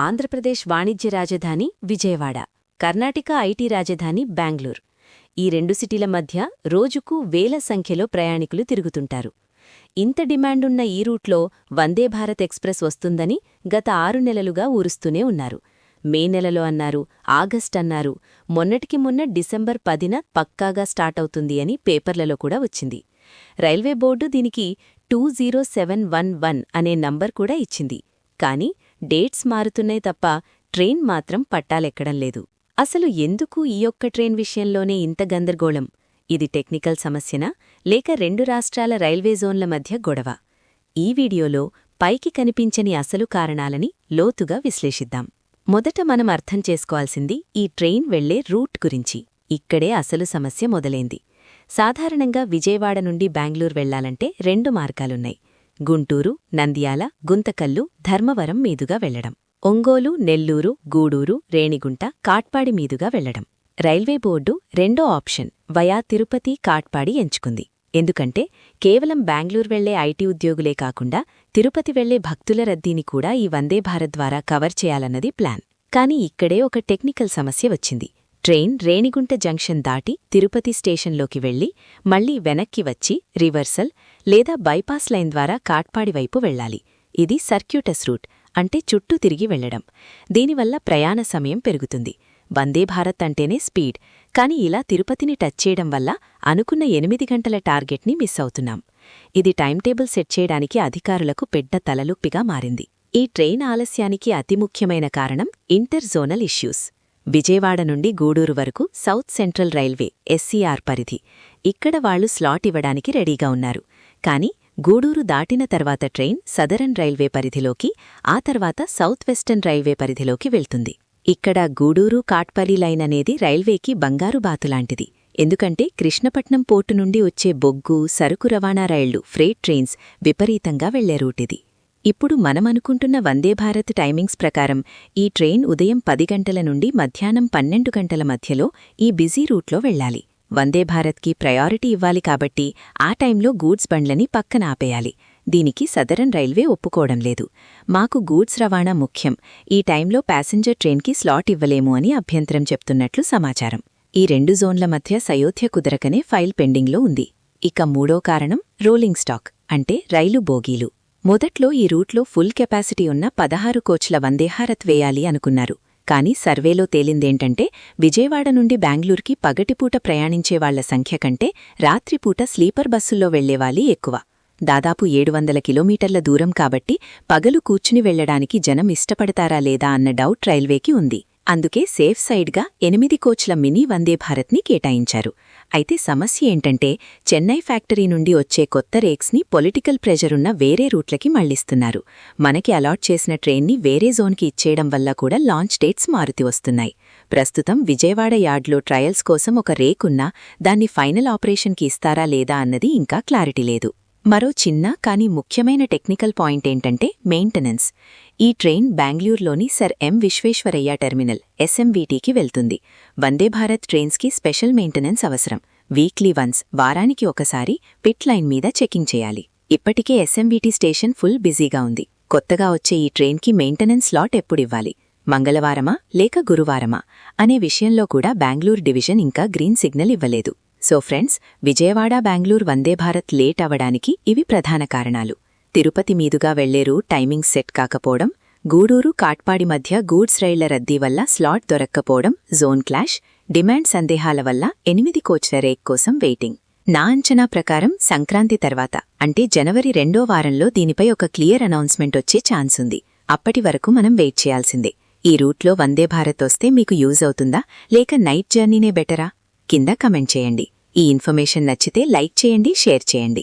ఆంధ్రప్రదేశ్ వాణిజ్య రాజధాని విజయవాడ, కర్ణాటక ఐటీ రాజధాని బెంగళూరు. ఈ రెండు సిటీల మధ్య రోజుకు వేల సంఖ్యలో ప్రయాణికులు తిరుగుతుంటారు. ఇంత డిమాండున్న ఈ రూట్లో వందేభారత్ ఎక్స్ప్రెస్ వస్తుందని గత 6 నెలలుగా ఊరుస్తూనే ఉన్నారు. మే నెలలో అన్నారు, ఆగస్ట్ అన్నారు, మొన్నటికి మొన్న డిసెంబర్ 10న పక్కాగా స్టార్ట్ అవుతుంది అని పేపర్లలో కూడా వచ్చింది. రైల్వే బోర్డు దీనికి 20711 అనే నంబర్ కూడా ఇచ్చింది. కానీ డేట్స్ మారుతున్నాయి తప్ప ట్రైన్ మాత్రం పట్టాలెక్కడం లేదు. అసలు ఎందుకు ఈ ఒక్క ట్రైన్ విషయంలోనే ఇంత గందరగోళం? ఇది టెక్నికల్ సమస్యనా, లేక రెండు రాష్ట్రాల రైల్వే జోన్ల మధ్య గొడవ? ఈ వీడియోలో పైకి కనిపించని అసలు కారణాలని లోతుగా విశ్లేషిద్దాం. మొదట మనం అర్థం చేసుకోవాల్సింది ఈ ట్రైన్ వెళ్లే రూట్ గురించి. ఇక్కడే అసలు సమస్య మొదలైంది. సాధారణంగా విజయవాడ నుండి బెంగళూరు వెళ్లాలంటే 2 మార్గాలున్నాయి: గుంటూరు, నంద్యాల, గుంతకల్లు, ధర్మవరం మీదుగా వెళ్లడం, ఒంగోలు, నెల్లూరు, గూడూరు, రేణిగుంట, కాట్పాడి మీదుగా వెళ్లడం. రైల్వే బోర్డు రెండో ఆప్షన్ వయా తిరుపతి, కాట్పాడి ఎంచుకుంది. ఎందుకంటే కేవలం బెంగళూరు వెళ్లే ఐటీ ఉద్యోగులే కాకుండా తిరుపతి వెళ్లే భక్తుల రద్దీని కూడా ఈ వందేభారత్ ద్వారా కవర్ చేయాలన్నది ప్లాన్. కానీ ఇక్కడే ఒక టెక్నికల్ సమస్య వచ్చింది. ట్రైన్ రేణిగుంట జంక్షన్ దాటి తిరుపతి స్టేషన్లోకి వెళ్లి మళ్లీ వెనక్కి వచ్చి రివర్సల్ లేదా బైపాస్ లైన్ ద్వారా కాట్పాడి వైపు వెళ్లాలి. ఇది సర్క్యూటస్ రూట్, అంటే చుట్టూ తిరిగి వెళ్లడం. దీనివల్ల ప్రయాణ సమయం పెరుగుతుంది. వందేభారత్ అంటేనే స్పీడ్, కాని ఇలా తిరుపతిని టచ్ చేయడం వల్ల అనుకున్న 8 గంటల టార్గెట్ని మిస్ అవుతున్నాం. ఇది టైంటేబుల్ సెట్ చేయడానికి అధికారులకు పెద్ద తలలుప్పిగా మారింది. ఈ ట్రైన్ ఆలస్యానికి అతి ముఖ్యమైన కారణం ఇంటర్ జోనల్ ఇష్యూస్. విజయవాడ నుండి గూడూరు వరకు సౌత్ సెంట్రల్ రైల్వే ఎస్సీఆర్ పరిధి. ఇక్కడ వాళ్లు స్లాట్ ఇవ్వడానికి రెడీగా ఉన్నారు. కాని గూడూరు దాటిన తర్వాత ట్రైన్ సదరన్ రైల్వే పరిధిలోకి, ఆ తర్వాత సౌత్ వెస్టర్న్ రైల్వే పరిధిలోకి వెళ్తుంది. ఇక్కడ గూడూరు కాట్పల్లి లైన్ అనేది రైల్వేకి బంగారు బాతులాంటిది. ఎందుకంటే కృష్ణపట్నం పోర్టు నుండి వచ్చే బొగ్గు, సరుకు రవాణా రైళ్లు, ఫ్రేట్ ట్రైన్స్ విపరీతంగా వెళ్లే రూటిది. ఇప్పుడు మనమనుకుంటున్న వందేభారత్ టైమింగ్స్ ప్రకారం ఈ ట్రైన్ ఉదయం 10 గంటల నుండి మధ్యాహ్నం 12 గంటల మధ్యలో ఈ బిజీ రూట్లో వెళ్లాలి. వందేభారత్కి ప్రయారిటీ ఇవ్వాలి కాబట్టి ఆ టైంలో గూడ్స్ బండ్లని పక్కన ఆపేయాలి. దీనికి సదరన్ రైల్వే ఒప్పుకోవడం లేదు. మాకు గూడ్స్ రవాణా ముఖ్యం, ఈ టైంలో ప్యాసింజర్ ట్రైన్కి స్లాట్ ఇవ్వలేము అని అభ్యంతరం చెప్తున్నట్లు సమాచారం. ఈ 2 జోన్ల మధ్య సయోధ్య కుదరకనే ఫైల్ పెండింగ్లో ఉంది. ఇక మూడో కారణం రోలింగ్ స్టాక్, అంటే రైలు బోగీలు. మొదట్లో ఈ రూట్లో ఫుల్ కెపాసిటీ ఉన్న 16 కోచ్ల వందేభారత్ వేయాలి అనుకున్నారు. కానీ సర్వేలో తేలిందేంటంటే విజయవాడ నుండి బెంగళూరుకి పగటిపూట ప్రయాణించేవాళ్ల సంఖ్య కంటే రాత్రిపూట స్లీపర్ బస్సుల్లో వెళ్లేవాళ్లీ ఎక్కువ. దాదాపు 700 కిలోమీటర్ల దూరం కాబట్టి పగలు కూర్చుని వెళ్లడానికి జనం ఇష్టపడతారా లేదా అన్న డౌట్ రైల్వేకి ఉంది. అందుకే సేఫ్ సైడ్గా 8 కోచ్ల మినీ వందేభారత్ని కేటాయించారు. అయితే సమస్య ఏంటంటే చెన్నై ఫ్యాక్టరీ నుండి వచ్చే కొత్త రేక్స్ని పొలిటికల్ ప్రెజరున్న వేరే రూట్లకి మళ్లిస్తున్నారు. మనకి అలాట్ చేసిన ట్రైన్ని వేరే జోన్కి ఇచ్చేయడం వల్ల కూడా లాంచ్ డేట్స్ మారుతి వస్తున్నాయి. ప్రస్తుతం విజయవాడ యార్డ్లో ట్రయల్స్ కోసం ఒక రేక్ ఉన్నా దాన్ని ఫైనల్ ఆపరేషన్కి ఇస్తారా లేదా అన్నది ఇంకా క్లారిటీ లేదు. మరో చిన్న కానీ ముఖ్యమైన టెక్నికల్ పాయింట్ ఏంటంటే మెయింటెనెన్స్. ఈ ట్రైన్ బెంగళూరులోని సర్ ఎం విశ్వేశ్వరయ్య టెర్మినల్ ఎస్ఎంవీటీకి వెళ్తుంది. వందేభారత్ ట్రైన్స్కి స్పెషల్ మెయింటెనెన్స్ అవసరం. వీక్లీ వన్స్, వారానికి ఒకసారి పిట్ లైన్ మీద చెకింగ్ చేయాలి. ఇప్పటికే ఎస్ఎంవీటీ స్టేషన్ ఫుల్ బిజీగా ఉంది. కొత్తగా వచ్చే ఈ ట్రైన్కి మెయింటెనెన్స్ స్లాట్ ఎప్పుడివ్వాలి? మంగళవారమా లేక గురువారమా అనే విషయంలో కూడా బెంగళూరు డివిజన్ ఇంకా గ్రీన్ సిగ్నల్ ఇవ్వలేదు. So friends, Vijayawada Bengaluru Vande Bharat late అవడానికి ఇవి ప్రధాన కారణాలు. తిరుపతి మీదుగా వెళ్లే రూట్ టైమింగ్ సెట్ కాకపోవడం, గూడూరు కాట్పాడి మధ్య గూడ్స్ రైళ్ల రద్దీ వల్ల స్లాట్ దొరక్కపోవడం, జోన్ క్లాష్, డిమాండ్ సందేహాల వల్ల 8 కోచ్ల రేక్ కోసం వెయిటింగ్. నా అంచనా ప్రకారం సంక్రాంతి తర్వాత, అంటే జనవరి 2వ వారంలో దీనిపై ఒక క్లియర్ అనౌన్స్మెంట్ వచ్చే ఛాన్స్ ఉంది. అప్పటి వరకు మనం వెయిట్ చేయాల్సిందే. ఈ రూట్లో వందేభారత్ వస్తే మీకు యూజ్ అవుతుందా, లేక నైట్ జర్నీనే బెటరా? కింద కమెంట్ చేయండి. ఈ ఇన్ఫర్మేషన్ నచ్చితే లైక్ చేయండి, షేర్ చేయండి.